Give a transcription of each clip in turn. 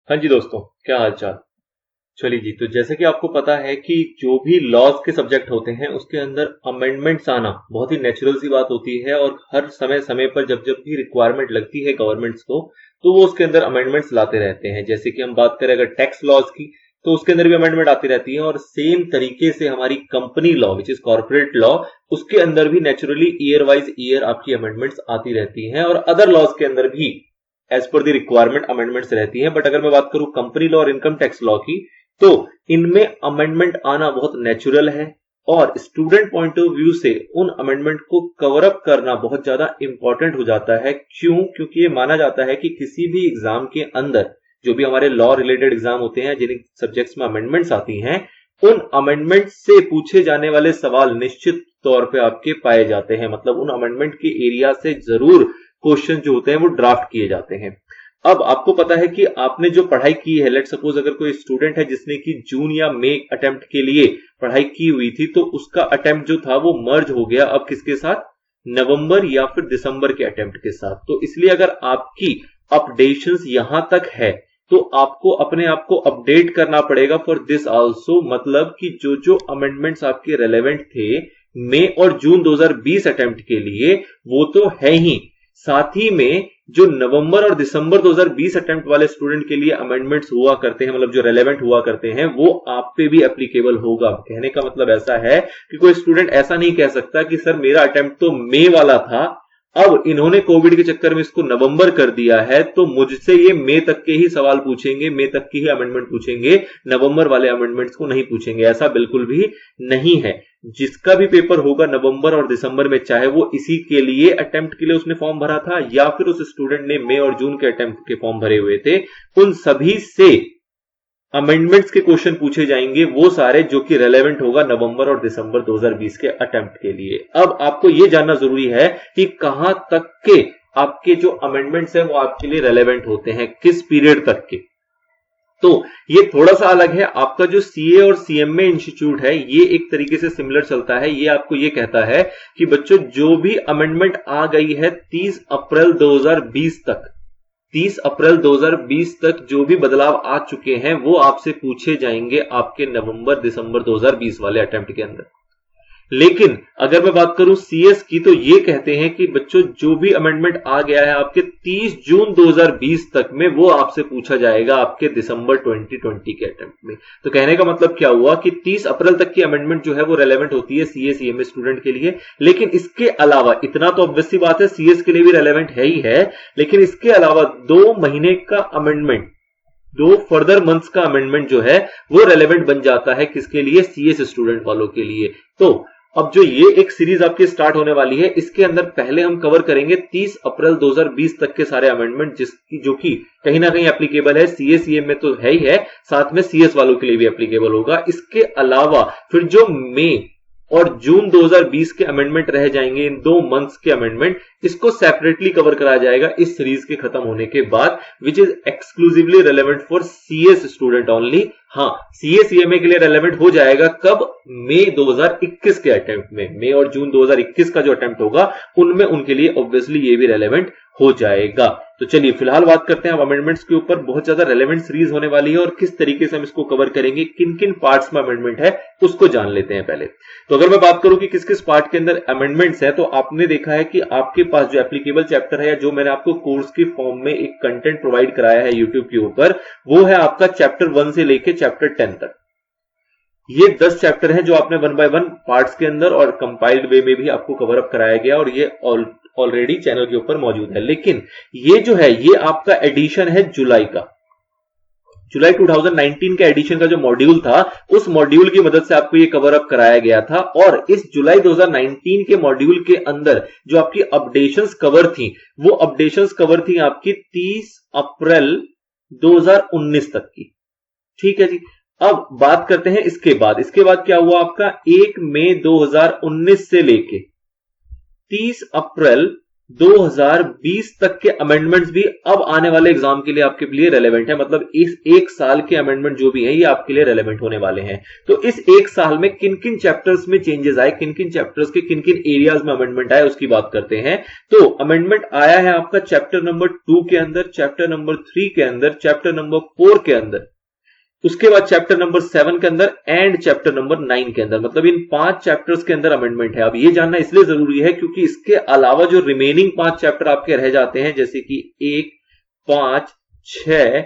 हाँ जी दोस्तों, क्या हाल चाल। चलिए जी, तो जैसे कि आपको पता है कि जो भी लॉज के सब्जेक्ट होते हैं उसके अंदर अमेंडमेंट्स आना बहुत ही नेचुरल सी बात होती है और हर समय समय पर जब जब भी रिक्वायरमेंट लगती है गवर्नमेंट्स को तो वो उसके अंदर अमेंडमेंट्स लाते रहते हैं। जैसे कि हम बात करें अगर टैक्स लॉज की तो उसके अंदर भी अमेंडमेंट आती रहती है और सेम तरीके से हमारी company law which is corporate law उसके अंदर भी नेचुरली ईयर वाइज ईयर आपकी अमेंडमेंट्स आती रहती हैं और अदर लॉज के अंदर भी as per the requirement amendments रहती हैं। बट अगर मैं बात करूं कंपनी लॉ और इनकम टैक्स लॉ की तो इनमें अमेंडमेंट आना बहुत नेचुरल है और स्टूडेंट पॉइंट ऑफ व्यू से उन अमेंडमेंट को कवर अप करना बहुत ज्यादा इंपॉर्टेंट हो जाता है। क्यों? क्योंकि ये माना जाता है कि किसी भी एग्जाम के अंदर जो भी हमारे लॉ रिलेटेड एग्जाम होते हैं जिन सब्जेक्ट्स में अमेंडमेंट्स आती हैं उन अमेंडमेंट से पूछे जाने वाले सवाल निश्चित तौर पे आपके पाए जाते हैं। मतलब उन अमेंडमेंट के एरिया से जरूर क्वेश्चन जो होते हैं वो ड्राफ्ट किए जाते हैं। अब आपको पता है कि आपने जो पढ़ाई की है, लेट सपोज अगर कोई स्टूडेंट है जिसने कि जून या मई अटेम्प्ट के लिए पढ़ाई की हुई थी तो उसका अटेम्प्ट जो था वो मर्ज हो गया अब किसके साथ, नवंबर या फिर दिसंबर के अटेम्प्ट के साथ। तो इसलिए अगर आपकी अपडेशंस यहां तक है तो आपको अपने आप को अपडेट करना पड़ेगा फॉर दिस आल्सो। मतलब कि जो जो अमेंडमेंट्स आपके रेलेवेंट थे मई और जून 2020 अटेम्प्ट के लिए वो तो है ही, साथ ही में जो नवंबर और दिसंबर 2020 अटेम्प्ट वाले स्टूडेंट के लिए अमेंडमेंट्स हुआ करते हैं, मतलब जो रेलेवेंट हुआ करते हैं, वो आप पे भी एप्लीकेबल होगा। कहने का मतलब ऐसा है कि कोई स्टूडेंट ऐसा नहीं कह सकता कि सर मेरा अटेम्प्ट तो मई वाला था, अब इन्होंने कोविड के चक्कर में इसको नवंबर कर दिया है तो मुझसे ये मई तक के ही सवाल पूछेंगे, मई तक की ही अमेंडमेंट पूछेंगे, नवंबर वाले अमेंडमेंट्स को नहीं पूछेंगे। ऐसा बिल्कुल भी नहीं है। जिसका भी पेपर होगा नवंबर और दिसंबर में, चाहे वो इसी के लिए अटेम्प्ट के लिए उसने फॉर्म भरा था या फिर उस स्टूडेंट ने मई और जून के अटेम्प्ट के फॉर्म भरे हुए थे, उन सभी से अमेंडमेंट्स के क्वेश्चन पूछे जाएंगे वो सारे जो कि रेलेवेंट होगा नवंबर और दिसंबर 2020 के अटेम्प्ट के लिए। अब आपको यह जानना जरूरी है कि कहां तक के आपके जो अमेंडमेंट्स हैं वो आपके लिए रेलेवेंट होते हैं, किस पीरियड तक के। तो ये थोड़ा सा अलग है। आपका जो सीए और सीएमए इंस्टीट्यूट है ये एक तरीके से सिमिलर चलता है। ये आपको ये कहता है कि बच्चों जो भी अमेंडमेंट आ गई है 30 अप्रैल 2020 तक, 30 अप्रैल 2020 तक जो भी बदलाव आ चुके हैं वो आपसे पूछे जाएंगे आपके नवंबर दिसंबर 2020 वाले अटेम्प्ट के अंदर। लेकिन अगर मैं बात करूं सीएस की तो ये कहते हैं कि बच्चों जो भी अमेंडमेंट आ गया है आपके 30 जून 2020 तक में वो आपसे पूछा जाएगा आपके दिसंबर 2020 के अटेम्प्ट में। तो कहने का मतलब क्या हुआ कि 30 अप्रैल तक की अमेंडमेंट जो है वो रेलेवेंट होती है सीए सीएमए स्टूडेंट के लिए। लेकिन इसके अलावा इतना तो ऑब्वियस सी बात है सीएस के लिए भी रेलेवेंट है ही है, लेकिन इसके अलावा 2 महीने का अमेंडमेंट, 2 फर्दर मंथ्स का अमेंडमेंट जो है वो रेलेवेंट बन जाता है किसके लिए, सीएस स्टूडेंट वालों के लिए। तो अब जो ये एक सीरीज आपकी स्टार्ट होने वाली है इसके अंदर पहले हम कवर करेंगे 30 अप्रैल 2020 तक के सारे अमेंडमेंट जिसकी जो कि कहीं ना कहीं एप्लीकेबल है सीए सीएम में तो है ही है, साथ में सीएस वालों के लिए भी एप्लीकेबल होगा। इसके अलावा फिर जो मई और जून 2020 के अमेंडमेंट रह जाएंगे, इन 2 मंथ्स के अमेंडमेंट, इसको सेपरेटली कवर कराया जाएगा इस सीरीज के खत्म होने के बाद, which is exclusively relevant for CS student only. हाँ, सीए सीएमए के लिए रेलेवेंट हो जाएगा कब, मई 2021 के अटेम्प्ट में। मई और जून 2021 का जो अटेम्प्ट होगा उनमें उनके लिए ऑब्वियसली ये भी रेलेवेंट हो जाएगा। तो चलिए फिलहाल बात करते हैं अमेंडमेंट्स के ऊपर। बहुत ज्यादा रेलेवेंट सीरीज होने वाली है और किस तरीके से हम इसको कवर करेंगे, किन किन पार्ट्स में अमेंडमेंट है उसको जान लेते हैं पहले। तो अगर मैं बात करूं कि किस किस पार्ट के अंदर अमेंडमेंट्स है, तो आपने देखा है कि आपके पास जो एप्लीकेबल चैप्टर है या जो मैंने आपको कोर्स के फॉर्म में एक कंटेंट प्रोवाइड कराया है यूट्यूब के ऊपर, वो है आपका चैप्टर 1 से लेके चैप्टर 10 तक। ये 10 चैप्टर हैं जो आपने 1 बाय 1 पार्ट्स के अंदर और कंपाइल्ड वे में भी आपको कवर अप कराया गया और ये ऑलरेडी चैनल के ऊपर मौजूद है। लेकिन ये जो है ये आपका एडिशन है जुलाई का, जुलाई 2019 का एडिशन का जो मॉड्यूल था उस मॉड्यूल की मदद से आपको ये कवर अप कराया गया था। और इस जुलाई 2019 के मॉड्यूल के अंदर जो आपकी अपडेशंस कवर थी वो अपडेशंस कवर थी आपकी 30 अप्रैल 2019 तक की। ठीक है जी। अब बात करते हैं इसके बाद क्या हुआ आपका 1 मई 2019 से लेके 30 अप्रैल 2020 तक के अमेंडमेंट्स भी अब आने वाले एग्जाम के लिए आपके लिए रेलेवेंट है। मतलब इस एक साल के अमेंडमेंट जो भी है ये आपके लिए रेलेवेंट होने वाले हैं। तो इस एक साल में किन किन चैप्टर्स में चेंजेस आए, किन किन चैप्टर्स के किन किन एरियाज में अमेंडमेंट आए, उसकी बात करते हैं। तो अमेंडमेंट आया है आपका चैप्टर नंबर 2 के अंदर, चैप्टर नंबर 3 के अंदर, चैप्टर नंबर 4 के अंदर, उसके बाद चैप्टर नंबर 7 के अंदर एंड चैप्टर नंबर 9 के अंदर। मतलब इन 5 चैप्टर्स के अंदर अमेंडमेंट है। अब ये जानना इसलिए जरूरी है क्योंकि इसके अलावा जो रिमेनिंग 5 चैप्टर आपके रह जाते हैं, जैसे कि 1, 5, 6,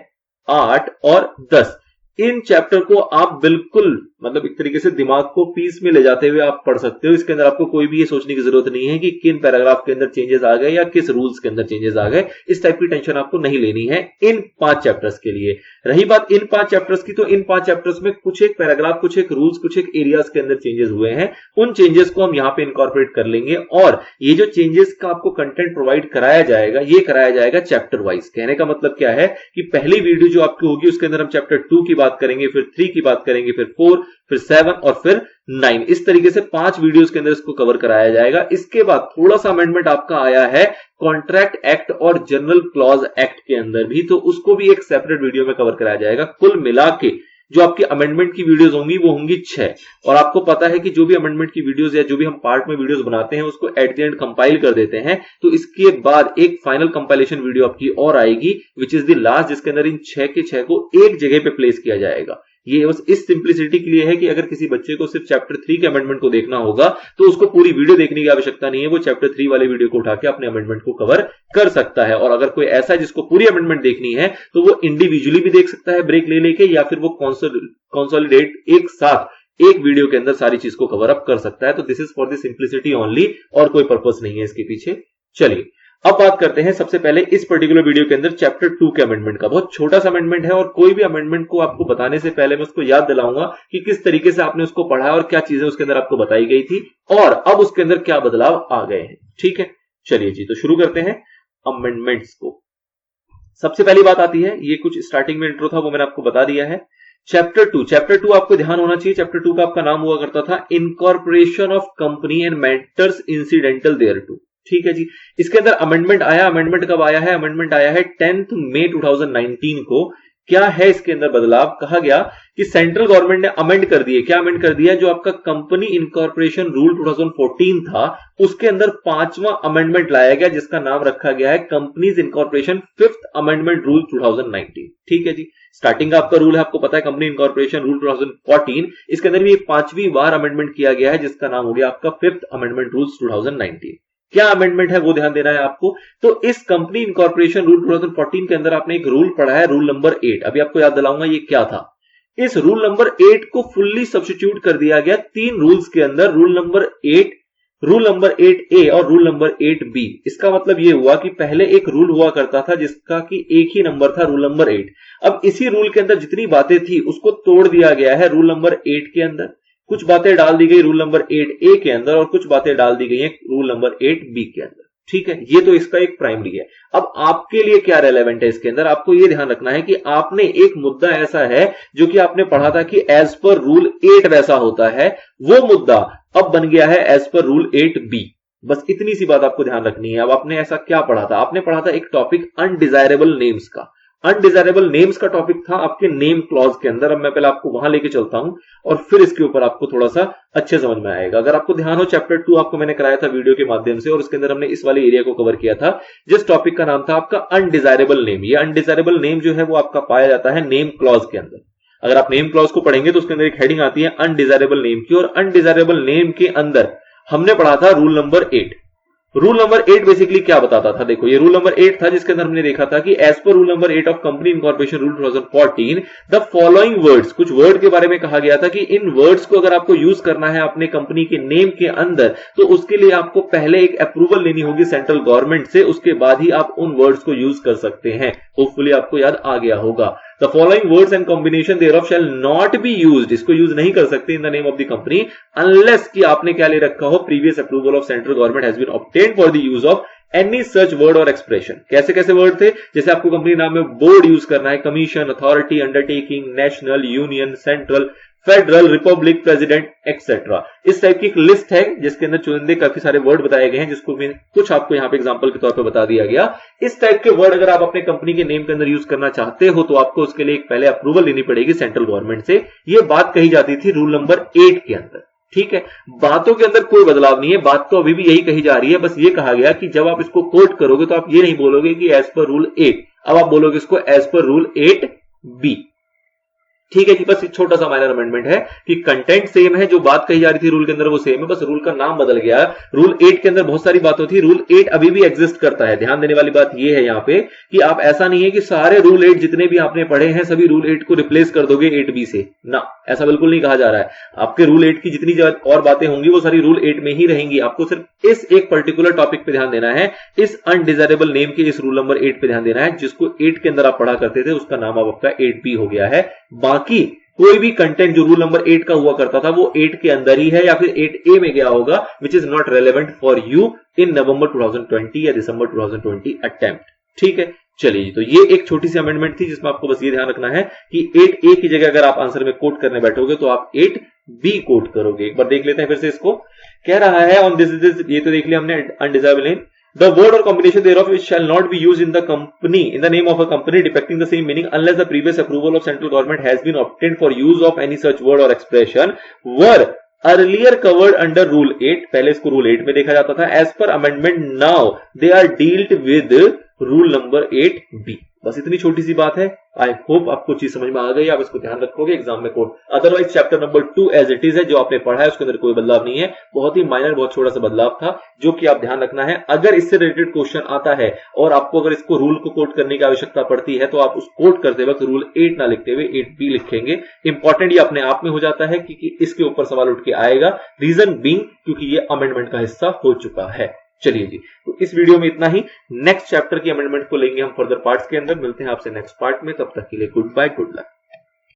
8 और 10, इन चैप्टर को आप बिल्कुल मतलब एक तरीके से दिमाग को पीस में ले जाते हुए आप पढ़ सकते हो। इसके अंदर आपको कोई भी ये सोचने की जरूरत नहीं है कि किन पैराग्राफ के अंदर चेंजेस आ गए या किस रूल्स के अंदर चेंजेस आ गए। इस टाइप की टेंशन आपको नहीं लेनी है इन 5 चैप्टर्स के लिए। रही बात इन 5 चैप्टर्स की, तो इन 5 चैप्टर्स में कुछ एक पैराग्राफ, कुछ एक रूल्स, कुछ एक एरियाज के अंदर चेंजेस हुए हैं। उन चेंजेस को हम यहां पे इनकॉर्पोरेट कर लेंगे और ये जो चेंजेस का आपको कंटेंट प्रोवाइड कराया जाएगा, ये कराया जाएगा चैप्टर वाइज। कहने का मतलब क्या है कि पहली वीडियो जो आपकी होगी उसके अंदर हम चैप्टर 2 की बात करेंगे, फिर 3 की बात करेंगे, फिर 4, फिर 7 और फिर 9। इस तरीके से 5 वीडियोस के अंदर इसको कवर कराया जाएगा। इसके बाद थोड़ा सा अमेंडमेंट आपका आया है कॉन्ट्रैक्ट एक्ट और जनरल क्लॉज एक्ट के अंदर भी, तो उसको भी एक सेपरेट वीडियो में कवर कराया जाएगा। कुल मिला के जो आपकी अमेंडमेंट की वीडियोस होंगी वो होंगी 6। और आपको पता है कि जो भी अमेंडमेंट की वीडियोस या जो भी हम पार्ट में वीडियोस बनाते हैं उसको एट द एंड कंपाइल कर देते हैं। तो इसके बाद एक फाइनल कंपाइलेशन वीडियो आपकी और आएगी विच इज द लास्ट, जिसके अंदर इन 6 के 6 को एक जगह पे प्लेस किया जाएगा। ये बस इस सिंप्लिसिटी के लिए है कि अगर किसी बच्चे को सिर्फ चैप्टर 3 के अमेंडमेंट को देखना होगा तो उसको पूरी वीडियो देखने की आवश्यकता नहीं है। वो चैप्टर 3 वाले वीडियो को उठा के अपने अमेंडमेंट को कवर कर सकता है। और अगर कोई ऐसा है जिसको पूरी अमेंडमेंट देखनी है तो वो इंडिविजुअली भी देख सकता है ब्रेक ले लेके, या फिर वो कंसोलिडेट एक साथ एक वीडियो के अंदर सारी चीज को कवर अप कर सकता है। तो this is for the simplicity only और कोई पर्पस नहीं है इसके पीछे। चलिए अब बात करते हैं सबसे पहले इस पर्टिकुलर वीडियो के अंदर चैप्टर 2 के अमेंडमेंट का। बहुत छोटा सा अमेंडमेंट है और कोई भी अमेंडमेंट को आपको बताने से पहले मैं उसको याद दिलाऊंगा कि किस तरीके से आपने उसको पढ़ा और क्या चीजें उसके अंदर आपको बताई गई थी और अब उसके अंदर क्या बदलाव आ गए हैं। ठीक है, चलिए जी, तो शुरू करते हैं अमेंडमेंट्स को। सबसे पहली बात आती है, ये कुछ स्टार्टिंग में इंट्रो था वो मैंने आपको बता दिया है। चैप्टर 2 आपको ध्यान होना चाहिए। चैप्टर 2 का आपका नाम हुआ करता था incorporation of company and matters incidental thereto. ठीक है जी, इसके अंदर अमेंडमेंट आया। अमेंडमेंट कब आया है? अमेंडमेंट आया है 10 मई 2019 को। क्या है इसके अंदर बदलाव? कहा गया कि सेंट्रल गवर्नमेंट ने अमेंड कर दिए। क्या अमेंड कर दिया? जो आपका कंपनी इनकॉर्पोरेशन रूल 2014 था उसके अंदर 5वां अमेंडमेंट लाया गया जिसका नाम रखा गया है companies incorporation 5th amendment rule 2019। ठीक है जी, स्टार्टिंग का आपका रूल है, आपको पता है कंपनी इनकॉर्पोरेशन रूल 2014। इसके अंदर भी 5वीं बार अमेंडमेंट किया गया है जिसका नाम हो गया आपका 5th अमेंडमेंट रूल्स 2019। क्या अमेंडमेंट है वो ध्यान देना है आपको। तो इस कंपनी इनकॉर्पोरेशन रूल 2014 के अंदर आपने एक रूल पढ़ा है, रूल नंबर 8। अभी आपको याद दिलाऊंगा ये क्या था। इस रूल नंबर 8 को फुल्ली सब्स्टिट्यूट कर दिया गया 3 रूल्स के अंदर, rule number 8, rule number 8A और रूल नंबर 8B। इसका मतलब ये हुआ कि पहले एक रूल हुआ करता था जिसका कि एक ही नंबर था, रूल नंबर 8। अब इसी रूल के अंदर जितनी बातें थी उसको तोड़ दिया गया है रूल नंबर 8 के अंदर। कुछ बातें डाल दी गई रूल नंबर 8A के अंदर और कुछ बातें डाल दी गई हैं रूल नंबर 8B के अंदर। ठीक है, ये तो इसका एक प्राइमरी है। अब आपके लिए क्या रेलेवेंट है इसके अंदर, आपको ये ध्यान रखना है कि आपने एक मुद्दा ऐसा है जो कि आपने पढ़ा था कि एज पर रूल 8 वैसा होता है, वो मुद्दा अब बन गया है एज पर रूल 8B। बस इतनी सी बात आपको ध्यान रखनी है। अब आपने ऐसा क्या पढ़ा था? आपने पढ़ा था एक टॉपिक अनडिजायरेबल नेम्स का। अनडिजायरेबल नेम्स का टॉपिक था आपके नेम क्लॉज के अंदर। अब मैं पहले आपको वहां लेके चलता हूं और फिर इसके ऊपर आपको थोड़ा सा अच्छे समझ में आएगा। अगर आपको ध्यान हो, चैप्टर 2 आपको मैंने कराया था वीडियो के माध्यम से और उसके अंदर हमने इस वाले एरिया को कवर किया था जिस टॉपिक का नाम था आपका अनडिजायरेबल नेम। ये अनडिजायरेबल नेम जो है वो आपका पाया जाता है नेम क्लॉज के अंदर। अगर आप नेम क्लॉज को पढ़ेंगे तो उसके अंदर एक हेडिंग आती है अनडिजायरेबल नेम की, और अनडिजायरेबल नेम के अंदर हमने पढ़ा था rule number 8। Rule number 8 basically क्या बताता था? देखो, ये रूल नंबर 8 था जिसके अंदर हमने देखा था कि as per rule number 8 of company incorporation rule 2014 the following words, कुछ वर्ड के बारे में कहा गया था कि इन वर्ड्स को अगर आपको यूज करना है अपने कंपनी के नेम के अंदर तो उसके लिए आपको पहले एक अप्रूवल लेनी होगी सेंट्रल गवर्नमेंट से, उसके बाद ही आप उन वर्ड्स को यूज कर सकते हैं। होपफुली आपको याद आ गया होगा। The following words and combination thereof shall not be used, इसको यूज नहीं कर सकते in the name of the company unless कि आपने क्या ले रखा हो, previous approval of central government has been obtained for the use of any such word or expression। कैसे कैसे वर्ड थे? जैसे आपको कंपनी नाम में बोर्ड यूज करना है, commission, authority, undertaking, national, union, central, federal, Republic, president etcetera. इस टाइप की एक लिस्ट है जिसके अंदर चुनिंदे काफी सारे वर्ड बताए गए हैं, जिसको कुछ आपको यहाँ पे एग्जांपल के तौर पे बता दिया गया। इस टाइप के वर्ड अगर आप अपने कंपनी के नेम के अंदर यूज करना चाहते हो तो आपको उसके लिए एक पहले अप्रूवल लेनी पड़ेगी सेंट्रल गवर्नमेंट से। ये बात कही जाती थी रूल नंबर 8 के अंदर। ठीक है, बातों के अंदर कोई बदलाव नहीं है, बात तो अभी भी यही कही जा रही है। बस ये कहा गया कि जब आप इसको कोट करोगे तो आप ये नहीं बोलोगे कि एज पर रूल 8, अब आप बोलोगे इसको एज पर रूल 8B। ठीक है जी, बस एक छोटा सा माइनर अमेंडमेंट है कि कंटेंट सेम है, जो बात कही जा रही थी रूल के अंदर वो सेम है, बस रूल का नाम बदल गया। रूल 8 के अंदर बहुत सारी बातें थी, रूल 8 अभी भी एग्जिस्ट करता है। ध्यान देने वाली बात ये है यहाँ पे कि आप ऐसा नहीं है कि सारे रूल 8 जितने भी आपने पढ़े हैं सभी रूल 8 को रिप्लेस कर दोगे 8B से, ना, ऐसा बिल्कुल नहीं कहा जा रहा है। आपके रूल 8 की जितनी और बातें होंगी वो सारी रूल 8 में ही रहेंगी। आपको सिर्फ इस एक पर्टिकुलर टॉपिक पे ध्यान देना है, इस अनडिजायरेबल नेम के इस रूल नंबर 8 पे ध्यान देना है, जिसको 8 के अंदर आप पढ़ा करते थे, उसका नाम अब आपका 8B हो गया है। बाकी कोई भी कंटेंट जो रूल नंबर 8 का हुआ करता था वो 8 के अंदर ही है या फिर 8A में गया होगा, which is not relevant for you in November 2020 या दिसंबर 2020 अटेम्प्ट। ठीक है, चलिए, तो ये एक छोटी सी अमेंडमेंट थी जिसमें आपको बस ये ध्यान रखना है कि 8A की जगह अगर आप आंसर में कोट करने बैठोगे तो आप 8B कोट करोगे। एक बार देख लेते हैं फिर से इसको। कह रहा है ऑन दिस, ये तो देख लिया हमने, undesirable name, the word or combination thereof which shall not be used in the name of a company depicting the same meaning unless the previous approval of central government has been obtained for use of any such word or expression were earlier covered under rule 8। पहले इसको rule 8 में देखा जाता था। as per amendment now they are dealt with rule number 8B। बस इतनी छोटी सी बात है। आई होप आपको चीज समझ में आ गई, आप इसको ध्यान रखोगे एग्जाम में code. Otherwise chapter number 2 as it is है, जो आपने पढ़ा है उसके अंदर कोई बदलाव नहीं है, बहुत ही माइनर, बहुत छोटा सा बदलाव था जो कि आप ध्यान रखना है। अगर इससे रिलेटेड क्वेश्चन आता है और आपको अगर इसको रूल को कोट करने की आवश्यकता पड़ती है तो आप उस कोट करते वक्त रूल 8 ना लिखते हुए 8B लिखेंगे। इंपॉर्टेंट ये अपने आप में हो जाता है क्योंकि इसके ऊपर सवाल उठ के आएगा, रीजन बीइंग क्योंकि ये अमेंडमेंट का हिस्सा हो चुका है। चलिए जी, तो इस वीडियो में इतना ही। नेक्स्ट चैप्टर की अमेंडमेंट को लेंगे हम फर्दर पार्ट्स के अंदर। मिलते हैं आपसे नेक्स्ट पार्ट में, तब तक के लिए गुड बाय, गुड लक।